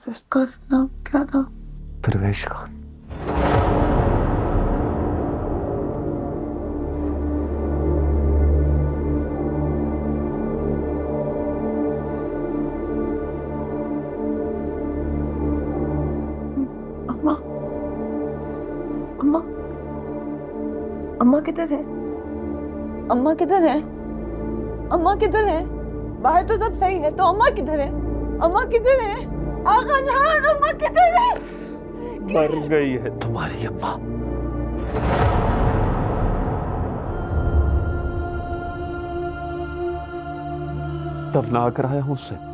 उसका नाम क्या था? दरवेश खान। अम्मा, अम्मा, अम्मा किधर है? अम्मा किधर है? अम्मा किधर है? बाहर तो सब सही है, तो अम्मा किधर है? अम्मा किधर है? आका जान, अम्मा किधर है? मर गई है तुम्हारी अम्मा। दफना कराया हूं उससे।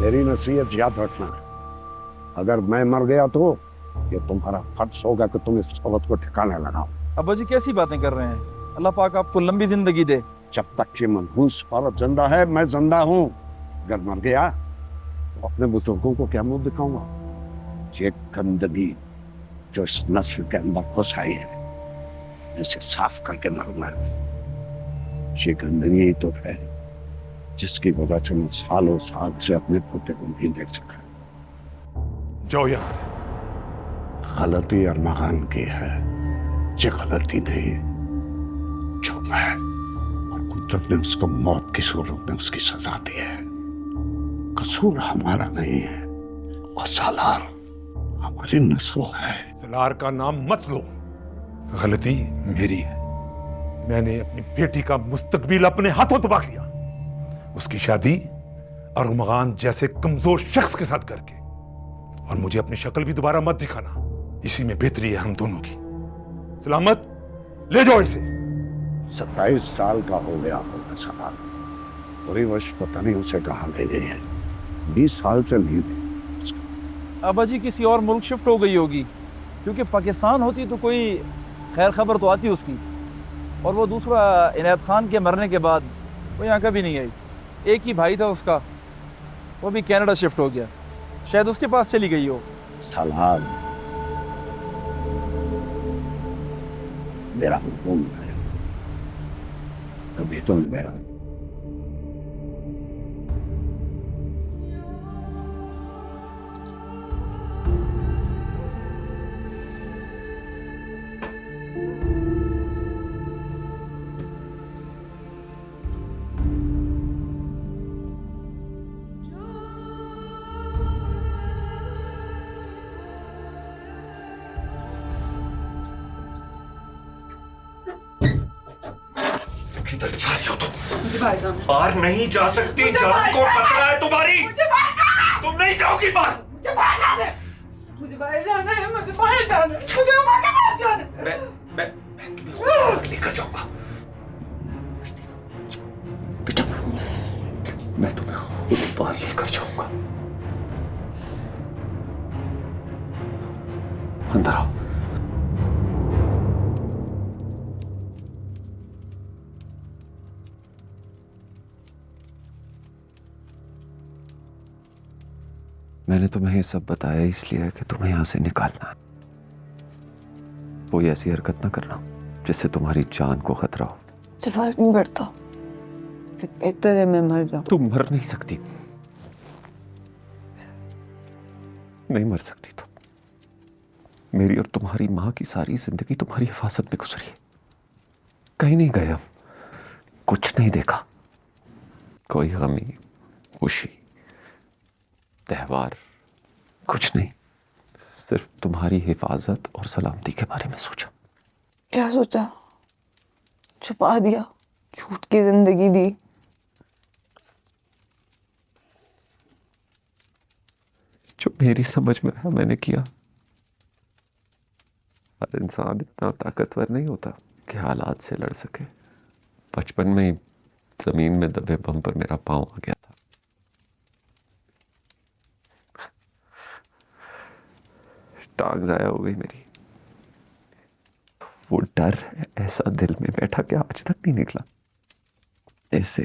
मेरी नसीहत याद रखना, अगर मैं मर गया तो ये तुम्हारा फर्ज होगा कि तुम इस औरत को ठिकाने लगाओ। अब्बा जी कैसी बातें कर रहे हैं? अल्लाह पाक आपको लंबी जिंदगी दे। जब तक ये मनहूस औरत जिंदा है, मैं जिंदा हूँ। अगर मर गया तो अपने बुजुर्गों को क्या मुंह दिखाऊंगा? ये गंदगी जो इस नस्ल के अंदर घुस आई है, इसे साफ करके मरना है। ये गंदगी ही तो है जिसकी वजह से मैं सालों साल से अपने पोते को नहीं देख सका। जाओ यहां से। गलती अरमगान की है, ये गलती नहीं जो मैं और कुदरत ने उसको मौत की सूरत में उसकी सजा दी है। कसूर हमारा नहीं है और सालार हमारी नस्ल है। सलार का नाम मत लो, गलती मेरी है। मैंने अपनी बेटी का मुस्तकबिल अपने हाथों तबाह किया, उसकी शादी अरमगान जैसे कमजोर शख्स के साथ करके। और मुझे अपनी शक्ल भी दोबारा मत दिखाना, इसी में बेहतरी है हम दोनों की। सलामत ले जाओ इसे। 27 साल का हो गया होगा सलार, पूरी वर्ष पता नहीं उसे कहाँ ले गई है। 20 साल से नहीं देखी। अब्बा जी किसी और मुल्क शिफ्ट हो गई होगी, क्योंकि पाकिस्तान होती तो कोई खैर खबर तो आती उसकी। और वो दूसरा इनायत खान के मरने के बाद वो यहाँ कभी नहीं आई। एक ही भाई था उसका, वो भी कनाडा शिफ्ट हो गया, शायद उसके पास चली गई हो। सलार मेरा हुक्म है, कभी तो मेरा। किधर जा रही हो तुम? बाहर नहीं जा सकती, जान को खतरा है तुम्हारी। तुम नहीं जाओगी बाहर। मुझे बाहर जाना है, मुझे बाहर जाना है, मुझे बाहर जाना है, मुझे अम्मा के पास जाना है। मैं तुम्हें लेकर जाऊंगा बेटा, मैं तुम्हें खुद बाहर लेकर जाऊंगा। अंदर आओ। मैंने तुम्हें ये सब बताया इसलिए कि तुम्हें यहां से निकालना है। कोई ऐसी हरकत ना करना जिससे तुम्हारी जान को खतरा हो। मुझे फर्क नहीं पड़ता, सिर्फ बेहतर है मैं मर जाऊं। तुम मर नहीं सकती, नहीं मर सकती तुम। मेरी और तुम्हारी माँ की सारी जिंदगी तुम्हारी हिफाजत में गुजरी है। कहीं नहीं गए हम, कुछ नहीं देखा। कोई गमी, खुशी, त्योहार, कुछ नहीं। सिर्फ तुम्हारी हिफाजत और सलामती के बारे में सोचा। क्या सोचा? छुपा दिया, झूठ की जिंदगी दी। जो मेरी समझ में आया मैंने किया। हर इंसान इतना ताकतवर नहीं होता कि हालात से लड़ सके। बचपन में ही जमीन में दबे बम पर मेरा पांव आ गया था। टांग जाया हो गई मेरी। वो डर ऐसा दिल में बैठा कि आज तक नहीं निकला। ऐसे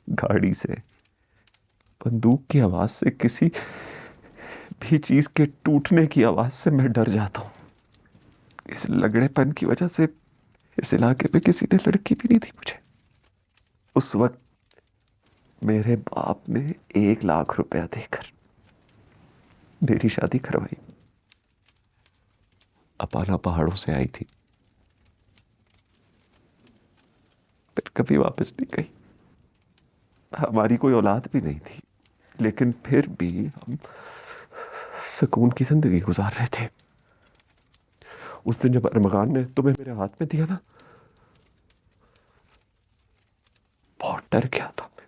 गाड़ी से बंदूक की आवाज से, किसी भी चीज के टूटने की आवाज से मैं डर जाता हूँ। इस लगड़ेपन की वजह से इस इलाके में किसी ने लड़की भी नहीं दी मुझे। उस वक्त मेरे बाप ने 1 लाख रुपया देकर मेरी शादी करवाई। अपाना पहाड़ों से आई थी, फिर कभी वापस नहीं गई। हमारी कोई औलाद भी नहीं थी, लेकिन फिर भी हम सुकून की जिंदगी गुजार रहे थे। उस दिन जब अरमगान ने तुम्हें मेरे हाथ में दिया ना, बहुत डर गया था मैं।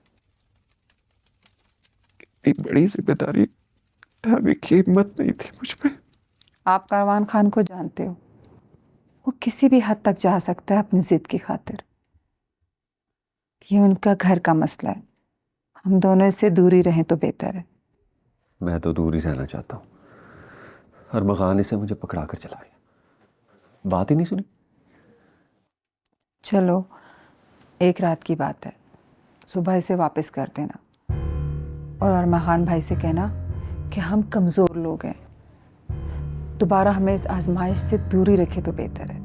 इतनी बड़ी जिम्मेदारी आगे की हिम्मत नहीं थी मुझ में। आप कारवान खान को जानते हो, वो किसी भी हद तक जा सकता है अपनी जिद की खातिर। ये उनका घर का मसला है, हम दोनों इससे दूर ही रहें तो बेहतर है। मैं तो दूर ही रहना चाहता हूँ। अरमगान इसे मुझे पकड़ा कर चला गया, बात ही नहीं सुनी। चलो, एक रात की बात है, सुबह इसे वापस कर देना और अरमगान भाई से कहना कि हम कमज़ोर लोग हैं, दोबारा हमें इस आजमाइश से दूरी रखे तो बेहतर है।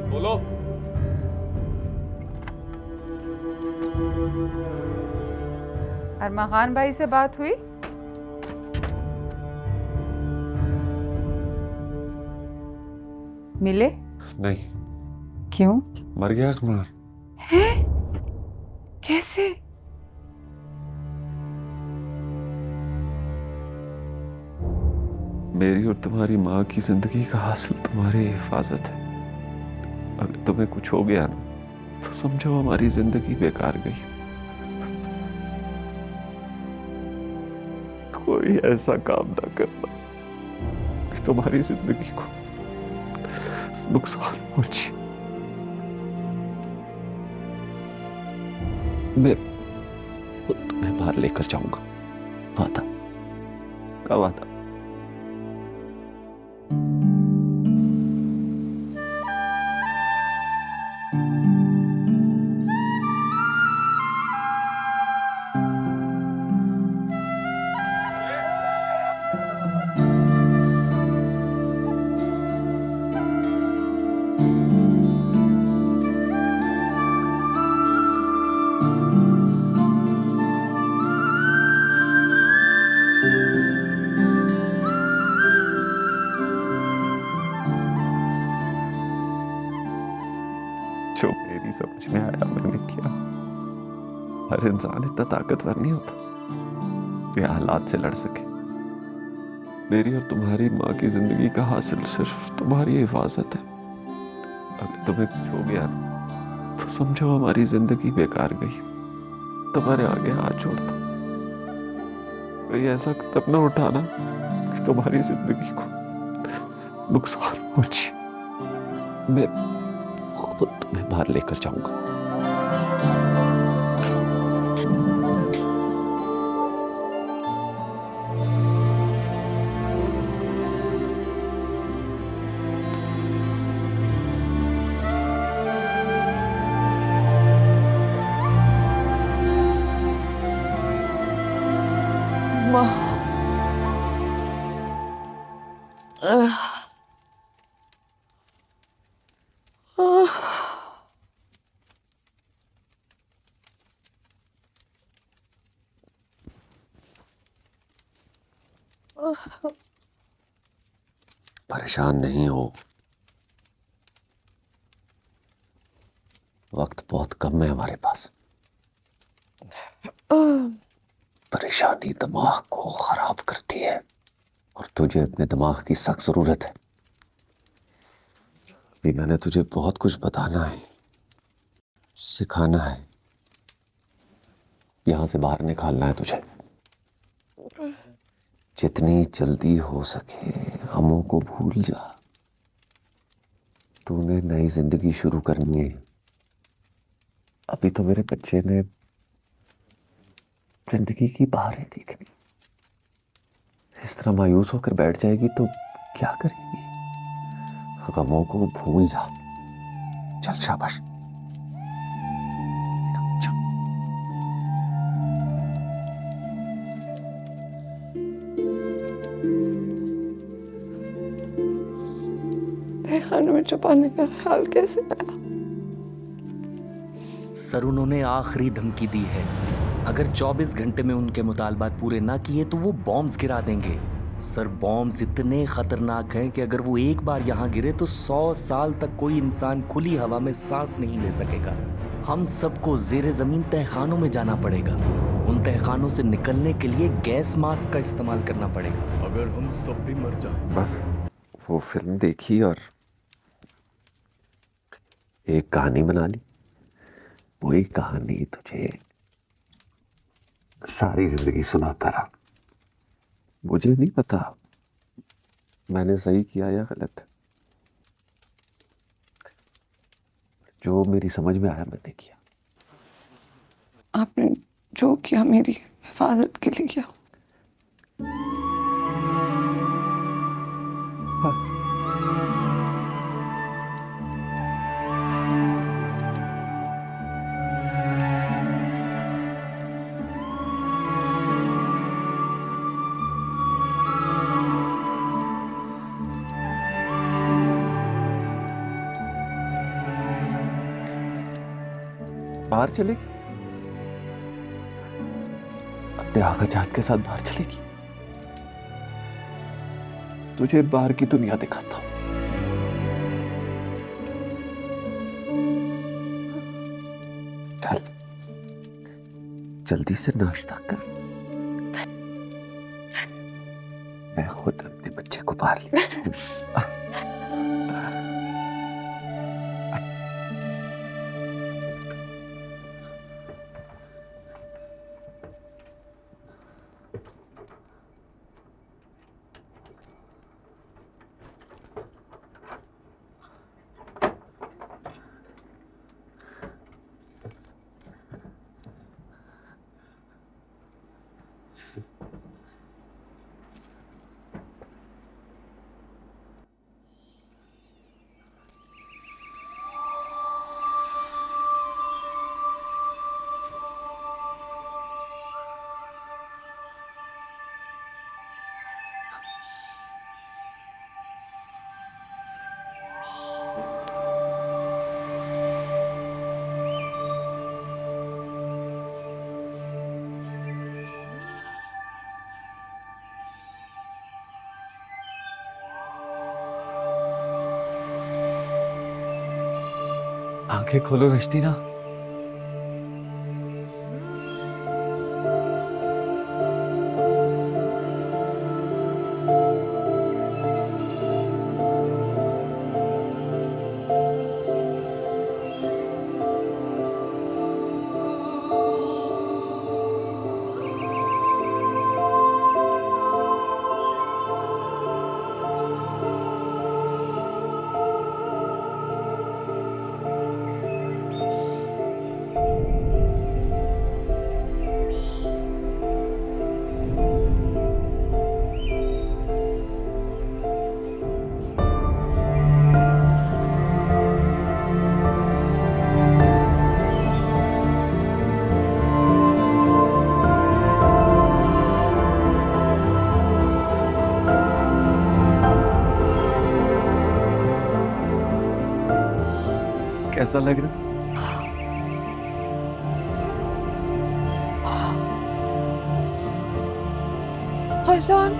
बोलो। अरमगान भाई से बात हुई? मिले? नहीं, क्यों? मर गया अरमान। है? कैसे? मेरी और तुम्हारी माँ की जिंदगी का हासिल तुम्हारी हिफाजत है। अगर तुम्हें कुछ हो गया ना, तो समझो हमारी जिंदगी बेकार गई। कोई ऐसा काम ना करना कि तुम्हारी जिंदगी को नुकसान पहुंचे। मैं तुम्हें बाहर लेकर जाऊंगा। वादा का वादा। जो मेरी समझ में आया मैंने किया। हर इंसान इतना ताकतवर नहीं होता ये हालात से लड़ सके। मेरी और तुम्हारी माँ की जिंदगी का हासिल सिर्फ तुम्हारी हिफाजत है। अगर तुम्हें कुछ हो गया ना, तो समझो हमारी जिंदगी बेकार गई। तुम्हारे आगे हाथ जोड़ता, कोई ऐसा कदम न उठाना कि तुम्हारी जिंदगी को नुकसान पहुंचे। मैं खुद तुम्हें बाहर लेकर जाऊंगा। परेशान नहीं हो, वक्त बहुत कम है हमारे पास। परेशानी दिमाग को खराब करती है और तुझे अपने दिमाग की सख्त जरूरत है। अभी मैंने तुझे बहुत कुछ बताना है, सिखाना है, यहां से बाहर निकालना है तुझे। जितनी जल्दी हो सके गमों को भूल जा। तूने नई जिंदगी शुरू करनी है। अभी तो मेरे बच्चे ने जिंदगी की बहारें देखनी। इस तरह मायूस होकर बैठ जाएगी तो क्या करेगी? गमों को भूल जा। चल शाबाश। तहखाने में छुपाने का ख्याल कैसे आया? सर उन्होंने आखिरी धमकी दी है, अगर 24 घंटे में उनके मुतालबात पूरे ना किए तो वो बॉम्ब्स गिरा देंगे। सर बॉम्ब्स इतने खतरनाक हैं कि अगर वो एक बार यहाँ गिरे तो 100 साल तक कोई इंसान खुली हवा में सांस नहीं ले सकेगा। हम सबको जेरे जमीन तहखानों में जाना पड़ेगा। उन तहखानों से निकलने के लिए गैस मास्क का इस्तेमाल करना पड़ेगा। अगर हम सब भी मर जाएं। बस वो फिल्म देखी और एक कहानी बना ली। वही कहानी तुझे सारी जिंदगी सुनाता रहा। मुझे नहीं पता मैंने सही किया या गलत। जो मेरी समझ में आया मैंने किया। आपने जो किया मेरी हिफाजत के लिए किया। बाहर चलेगी? अपने आगा जान के साथ बाहर चलेगी? तुझे बाहर की दुनिया दिखाता हूं। चल जल्दी से नाश्ता कर। मैं खुद अपने बच्चे को बाहर ले जाऊं। आंखें खोलो रश्तीना। कैसा लग रहा? फैजान,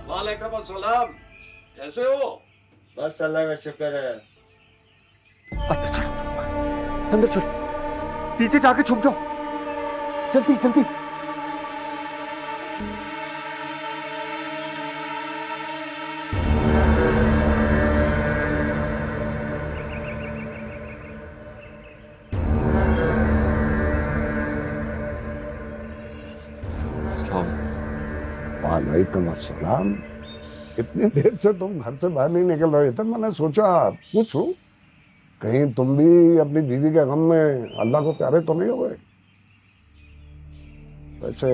वालेकुम अस्सलाम। कैसे हो? बस अल्लाह का शुक्र है। अंदर चलो, अंदर चलो, पीछे जाके छुप जाओ। जल्दी जल्दी। वालेकुम अस्सलाम। इतनी देर से तुम घर से बाहर नहीं निकल रहे थे, मैंने सोचा पूछूं कहीं तुम भी अपनी बीवी के गम में अल्लाह को प्यारे तो नहीं हो गए। वैसे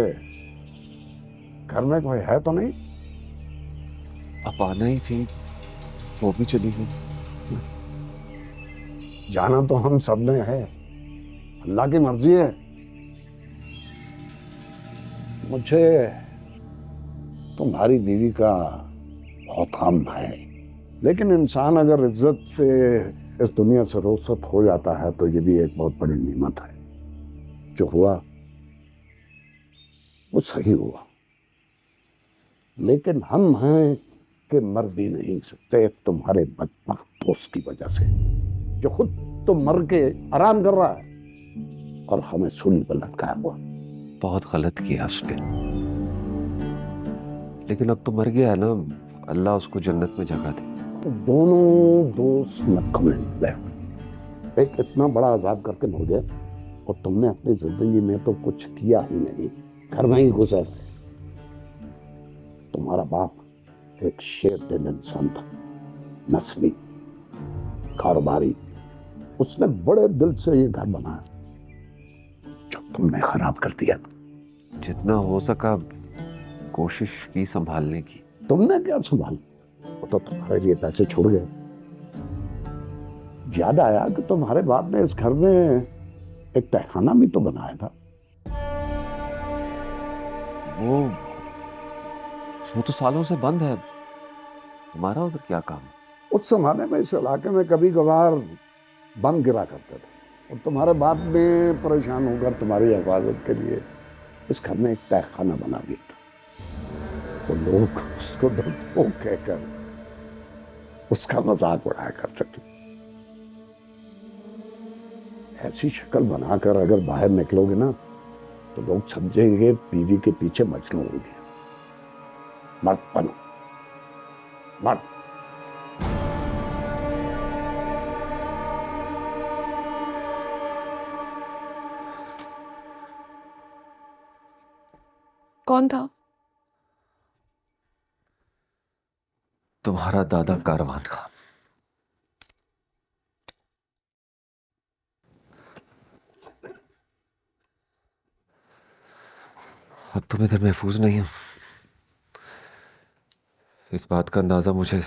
घर में कोई है तो नहीं? अब आना ही थी, वो भी चली गई। जाना तो हम सब ने है, अल्लाह की मर्जी है। मुझे तुम्हारी बीवी का बहुत काम है, लेकिन इंसान अगर इज्जत से इस दुनिया से रुखसत हो जाता है तो ये भी एक बहुत बड़ी नेमत है। जो हुआ वो सही हुआ, लेकिन हम हैं कि मर भी नहीं सकते तुम्हारे बदबख्त दोस्त की वजह से, जो खुद तो मर के आराम कर रहा है और हमें सूली पर लटकाया हुआ। बहुत गलत किया उसने, लेकिन अब तो मर गया है ना, अल्लाह उसको जन्नत में जगह दे। दोनों दोस्त नक्मे निकले, एक इतना बड़ा अजाब करके मर गया और तुमने अपनी जिंदगी में तो कुछ किया ही नहीं, घर में ही गुजर। तुम्हारा बाप एक शेर दिल इंसान था, नस्ली, कारोबारी। उसने बड़े दिल से ये घर बनाया, जो तुमने खराब कर दिया। जितना हो सका कोशिश की संभालने की। तुमने क्या संभाल, वो तो तुम्हारे लिए पैसे छोड़ गए। याद आया कि तुम्हारे बाप ने इस घर में एक तहखाना भी तो बनाया था। वो तो सालों से बंद है, हमारा उधर क्या काम? उस जमाने में इस इलाके में कभी कभार बम गिरा करते थे और तुम्हारे बाप ने परेशान होकर तुम्हारी हिफाजत के लिए इस घर में एक तहखाना बना दिया था। तो लोग उसको धोखा कहकर उसका मजाक उड़ाया करते थे। ऐसी शक्ल बनाकर अगर बाहर निकलोगे ना तो लोग समझेंगे बीवी के पीछे मजनू हो गया। मर्द बनो, मर्द। कौन था? तुम्हारा दादा कारवान खान। अब तुम इधर महफूज नहीं हो, इस बात का अंदाजा मुझे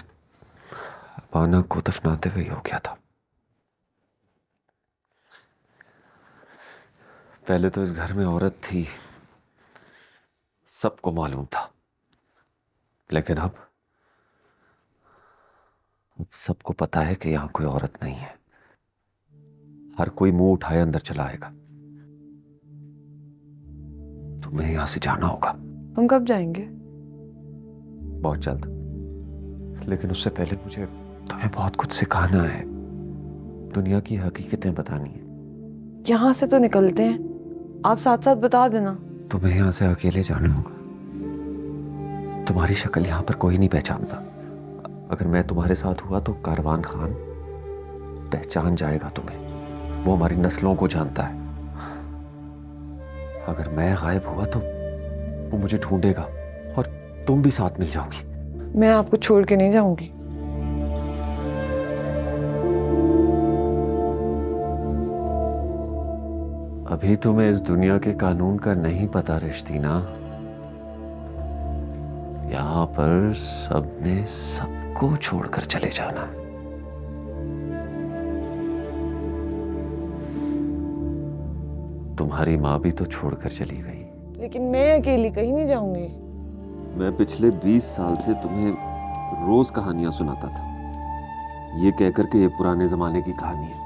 पाना को दफनाते हुए हो गया था। पहले तो इस घर में औरत थी, सबको मालूम था, लेकिन अब सबको पता है कि यहां कोई औरत नहीं है। हर कोई मुंह उठाए अंदर चला आएगा। तुम्हें यहां से जाना होगा। हम कब जाएंगे? बहुत जल्द, लेकिन उससे पहले मुझे तुम्हें बहुत कुछ सिखाना है, दुनिया की हकीकतें बतानी है। यहाँ से तो निकलते हैं, आप साथ साथ बता देना। तुम्हें यहां से अकेले जाना होगा। तुम्हारी शक्ल यहां पर कोई नहीं पहचानता। अगर मैं तुम्हारे साथ हुआ तो कारवान खान पहचान जाएगा तुम्हें, वो हमारी नस्लों को जानता है। अगर मैं गायब हुआ तो वो मुझे ढूंढेगा और तुम भी साथ मिल जाओगी। मैं आपको छोड़ के नहीं जाऊंगी। अभी तुम्हें इस दुनिया के कानून का नहीं पता रिश्तीना। यहां पर सबने सबको छोड़कर चले जाना है। तुम्हारी माँ भी तो छोड़कर चली गई। लेकिन मैं अकेली कहीं नहीं जाऊंगी। मैं पिछले 20 साल से तुम्हें रोज कहानियां सुनाता था, ये कहकर के ये पुराने जमाने की कहानी है।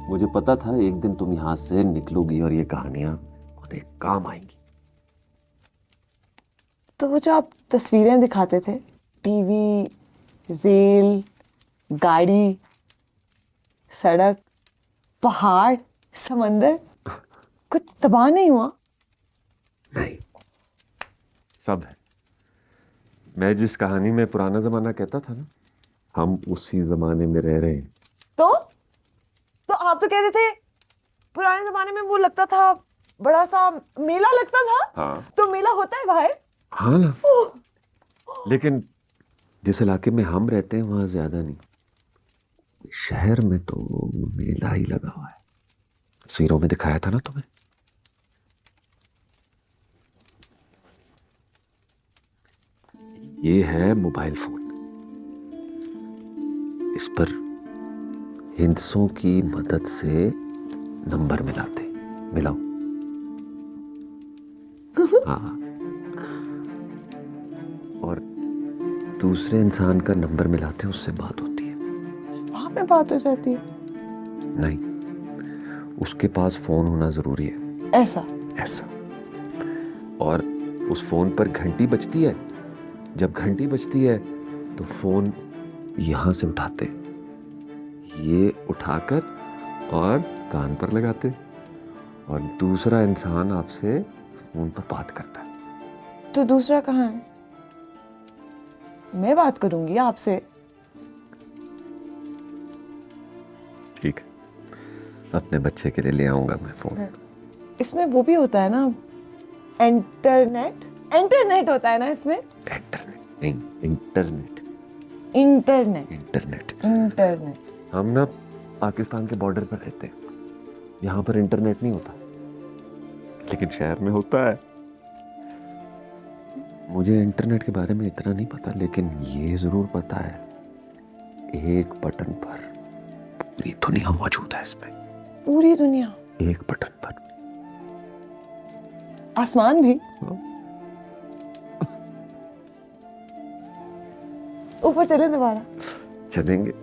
मुझे पता था एक दिन तुम यहां से निकलोगी और ये कहानियां तुम्हारे काम आएंगी। तो वो जो आप तस्वीरें दिखाते थे, टीवी, रेल, गाड़ी, सड़क, पहाड़, समंदर, कुछ तबाह नहीं हुआ? नहीं, सब है। मैं जिस कहानी में पुराना जमाना कहता था ना, हम उसी जमाने में रह रहे हैं। तो आप तो कहते थे पुराने जमाने में वो लगता था, बड़ा सा मेला लगता था। हाँ। तो मेला होता है बाहर? हाँ ना, लेकिन जिस इलाके में हम रहते हैं वहां ज्यादा नहीं। शहर में तो मेला ही लगा हुआ है। तस्वीरों में दिखाया था ना तुम्हें। ये है मोबाइल फोन। इस पर हिंदसों की मदद से नंबर मिलाओ। हाँ, और दूसरे इंसान का नंबर मिलाते हैं, उससे बात होती है। वहां पे बात हो जाती है? नहीं, उसके पास फोन होना जरूरी है। ऐसा। और उस फोन पर घंटी बजती है। जब घंटी बजती है तो फोन यहां से उठाते, ये उठाकर और कान पर लगाते, और दूसरा इंसान आपसे फोन पर बात करता है। तो दूसरा कहाँ है? मैं बात करूंगी आपसे। ठीक है, अपने बच्चे के लिए ले आऊंगा मैं फोन। इसमें वो भी होता है ना, इंटरनेट होता है ना इसमें? इंटरनेट। हम ना पाकिस्तान के बॉर्डर पर रहते हैं, यहाँ पर इंटरनेट नहीं होता, लेकिन शहर में होता है। मुझे इंटरनेट के बारे में इतना नहीं पता, लेकिन ये जरूर पता है, एक बटन पर पूरी दुनिया मौजूद है। इसमें पूरी दुनिया एक बटन पर। आसमान भी? ऊपर चले दोबारा? चलेंगे।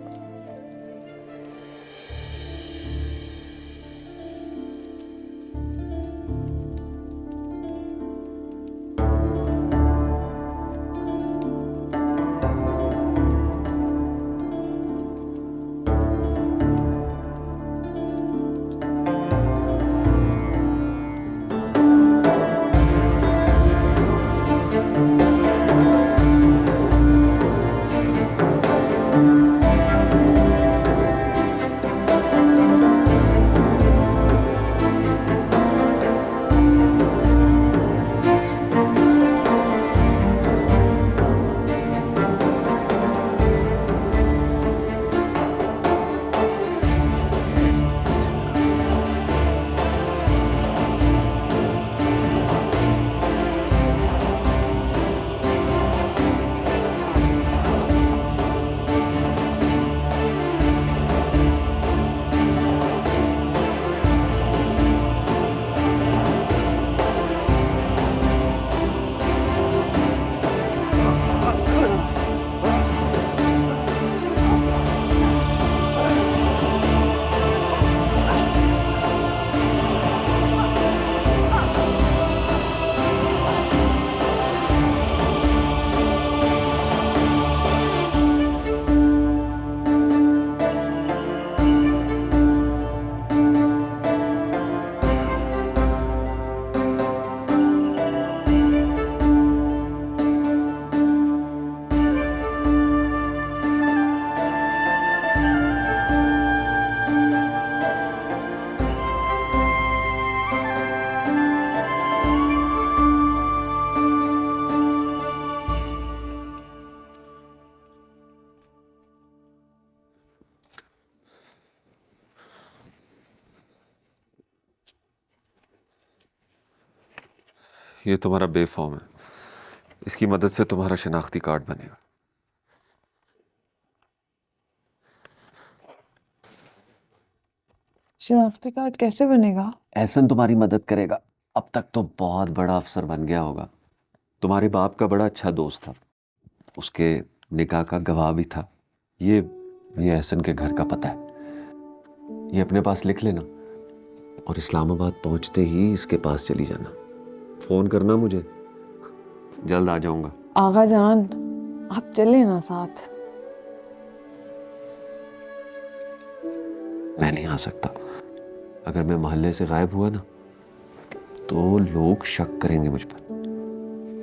ये तुम्हारा बे फॉर्म है, इसकी मदद से तुम्हारा शिनाख्ती कार्ड बनेगा। शिनाख्ती कार्ड कैसे बनेगा? एहसन तुम्हारी मदद करेगा। अब तक तो बहुत बड़ा अफसर बन गया होगा। तुम्हारे बाप का बड़ा अच्छा दोस्त था, उसके निकाह का गवाह भी था। ये एहसन के घर का पता है, ये अपने पास लिख लेना, और इस्लामाबाद पहुंचते ही इसके पास चली जाना। फोन करना मुझे, जल्द आ जाऊंगा। आगा जान, आप चले ना साथ। मैं नहीं आ सकता। अगर मैं मोहल्ले से गायब हुआ ना तो लोग शक करेंगे मुझ पर।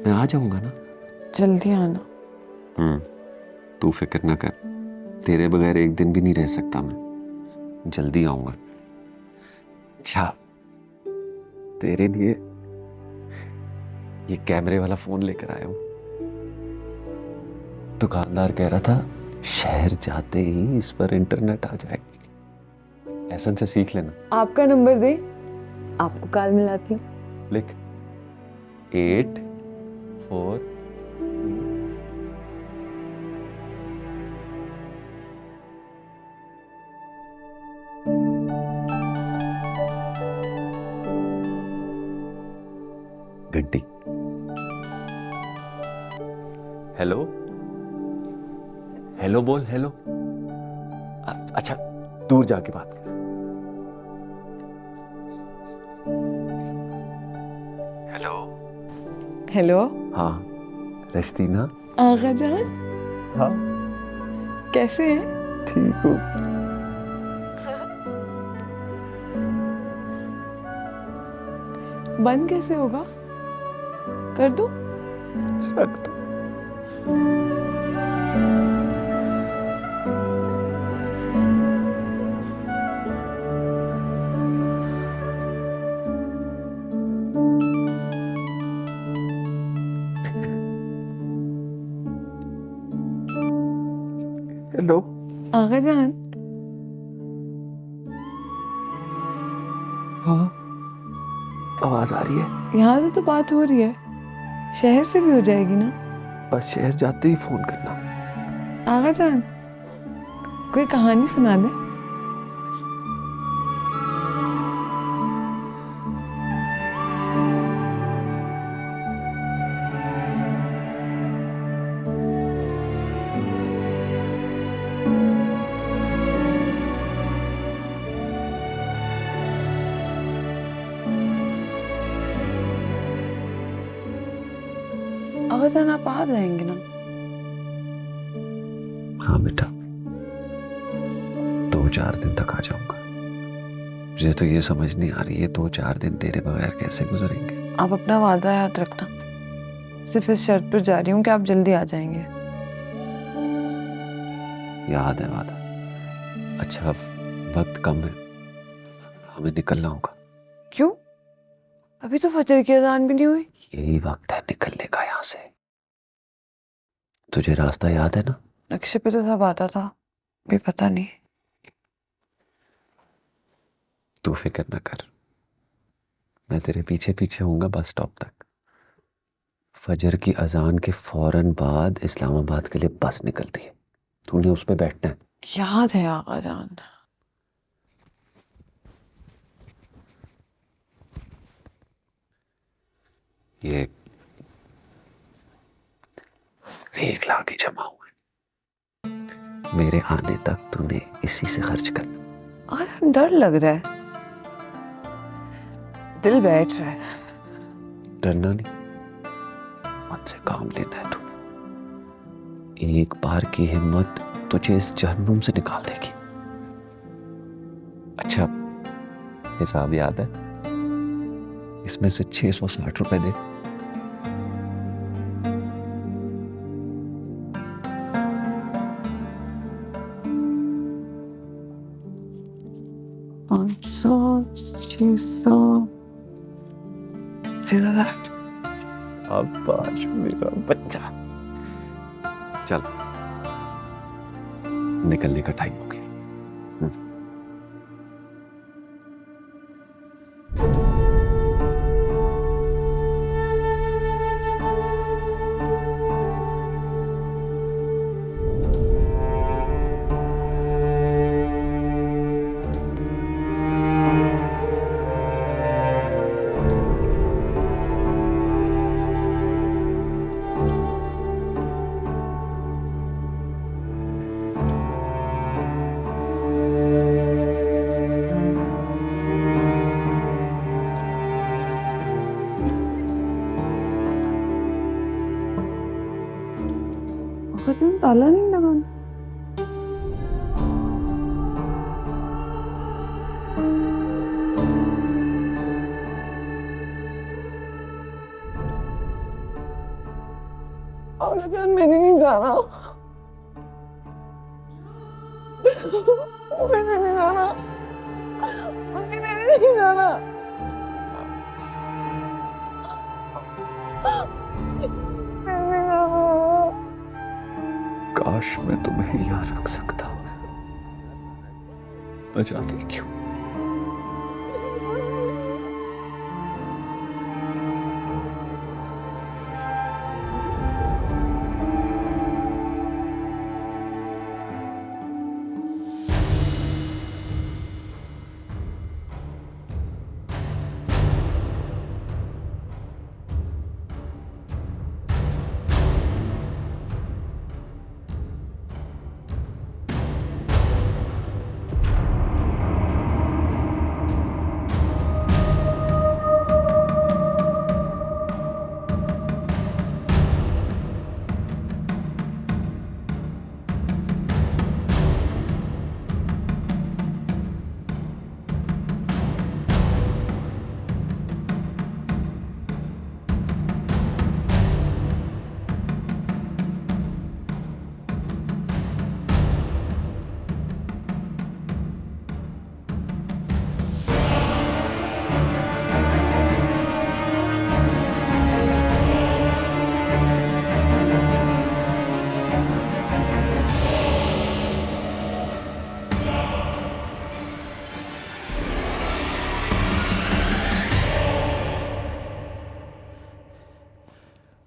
मैं आ जाऊंगा ना। जल्दी आना। तू फिक्र ना कर, तेरे बगैर एक दिन भी नहीं रह सकता मैं। जल्दी आऊंगा। अच्छा, तेरे लिए ये कैमरे वाला फोन लेकर आया हूं। दुकानदार कह रहा था शहर जाते ही इस पर इंटरनेट आ जाएगी। एहसन से सीख लेना। आपका नंबर दे, आपको कॉल मिलाती हूँ। लिख 843। घंटी। हेलो हेलो बोल हेलो। अच्छा दूर जाके बात कर। हेलो। हेलो हाँ रश्तीना। आगा जान, हाँ कैसे हैं? ठीक हूँ। बंद कैसे होगा? कर दूं? रख दो। हेलो। आगा जान, हाँ आवाज आ रही है। यहाँ से तो बात हो रही है, शहर से भी हो जाएगी ना? बस शहर जाते ही फोन करना। आगा जान, कोई कहानी सुना दे। आगा जान, आप आ जाएंगे ना? हाँ बेटा 2-4 दिन तक आ जाऊंगा। मुझे तो ये समझ नहीं आ रही है 2-4 दिन तेरे बगैर कैसे गुजरेंगे। आप अपना वादा याद रखना। सिर्फ इस शर्त पर जा रही हूँ कि आप जल्दी आ जाएंगे। याद है वादा। अच्छा अब वक्त कम है, हमें निकलना होगा। क्यों? अभी तो फजर की अजान भी नहीं हुई। यही वक्त है निकलने का यहाँ से। तुझे रास्ता याद है ना? नक्शे पे तो सब आता था, भी पता नहीं। तू फिक्र ना कर, मैं तेरे पीछे पीछे होऊंगा बस स्टॉप तक। फजर की अजान के फौरन बाद इस्लामाबाद के लिए बस निकलती है, तूने उस पे बैठना है। याद है आगा जान। ये 1 लाख ही जमा हुए, मेरे आने तक तूने इसी से खर्च करना। और डर लग रहा है, दिल बैठ रहा है। डरना नहीं, मुझसे काम लेना है तूने। एक बार की हिम्मत तुझे इस जहन्नुम से निकाल देगी। अच्छा हिसाब याद है? इसमें से 660 रुपए दे। आबाश मेरा बच्चा। चल निकलने का टाइम हो गया। ताला नहीं लगाना। मैंने नहीं जाना, मैंने नहीं जाना, मैंने नहीं जाना। काश मैं तुम्हें यहाँ रख सकता, न जाने क्यों।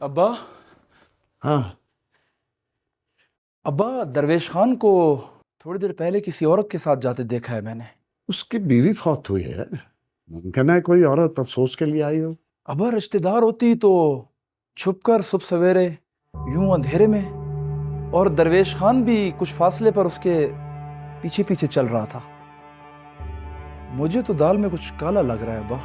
अब्बा, हाँ, अब्बा दरवेश खान को थोड़ी देर पहले किसी औरत के साथ जाते देखा है मैंने। उसकी बीवी फौत हुई है। मुमकिन है कोई औरत अफसोस के लिए आई हो। अब्बा रिश्तेदार होती तो छुपकर सुबह सवेरे यूं अंधेरे में, और दरवेश खान भी कुछ फासले पर उसके पीछे पीछे चल रहा था। मुझे तो दाल में कुछ काला लग रहा है अब्बा।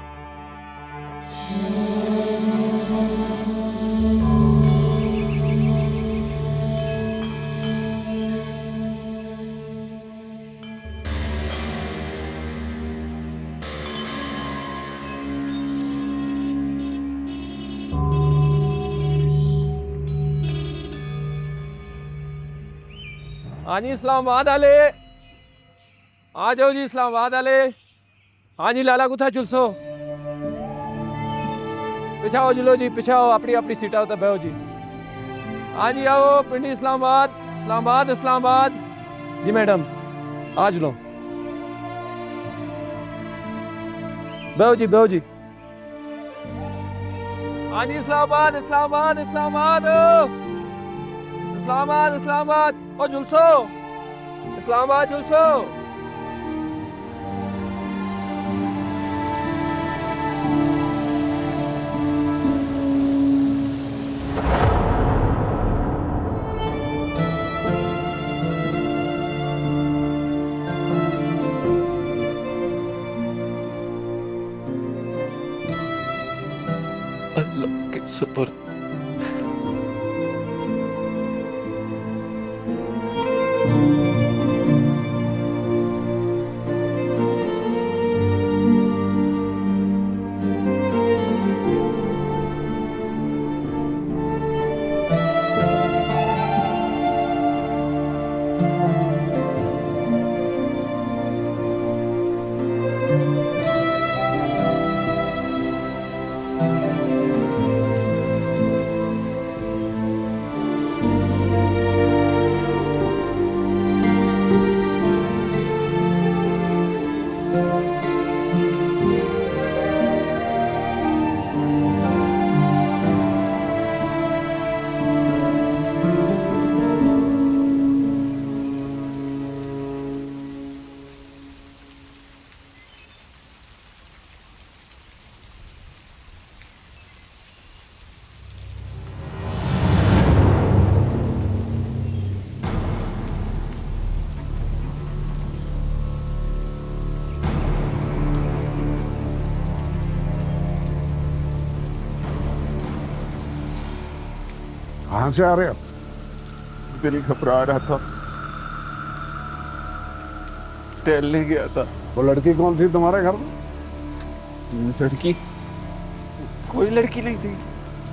हाँ जी इस्लामाबाद आले, आ जाओ जी इस्लामाबाद आले। हाँ जी लाला कुथा चुलसो, पिछाओ जुलो जी, पिछाओ अपनी अपनी सीटा होता बैठो जी। हाँ जी आओ पिंडी इस्लामाबाद, इस्लामाबाद इस्लामाबाद जी मैडम, आ जुलो बैठो जी, बैठो जी। हाँ जी इस्लामाबाद इस्लामाबाद इस्लामाबाद इस्लामाबाद इस्लामाबाद ओ जुलसो, इस्लामाबाद जुलसो। अल्लाह के सुपुर्द। कहाँ से आ रहे हो? दिल घबरा रहा था, टहलने गया था। वो लड़की कौन थी तुम्हारे घर में? लड़की? कोई लड़की नहीं थी।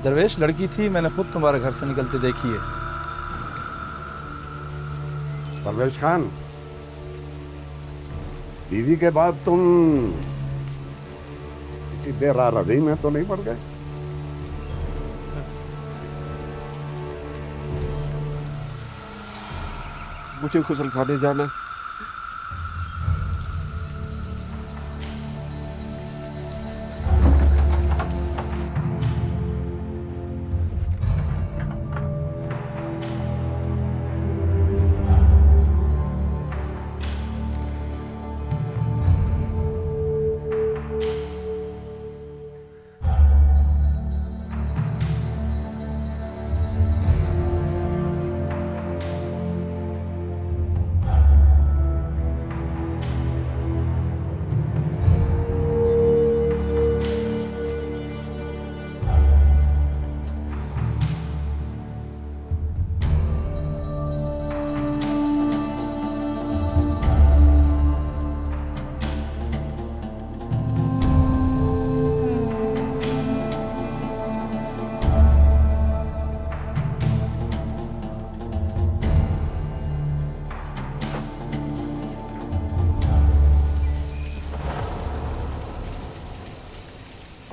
दरवेश लड़की थी, मैंने खुद तुम्हारे घर से निकलते देखी है। परवेश खान, बीवी के बाद तुम किसी बेरारदी में तो नहीं पड़ गए? मुझे गुसल खाने जाना है।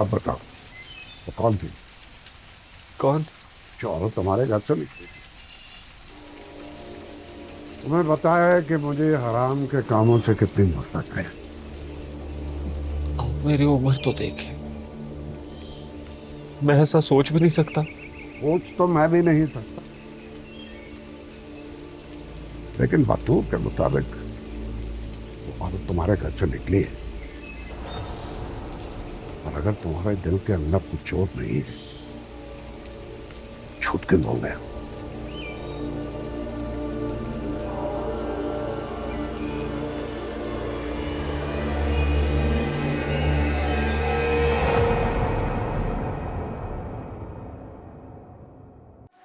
अब बताओ वो कौन थी? कौन? जो औरत तुम्हारे घर से निकली थी। तुम्हें बताया है कि मुझे हराम के कामों से कितनी नफरत है। आप मेरी उम्र तो देखे, मैं ऐसा सोच भी नहीं सकता। सोच तो मैं भी नहीं सकता, लेकिन बतूर के मुताबिक वो औरत तुम्हारे घर से निकली है। और अगर तुम्हारे दिल के अंदर कुछ चोट नहीं है, छूट के बोल गया।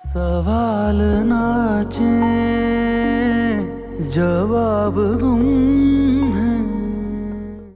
सवाल नाचे जवाब गुम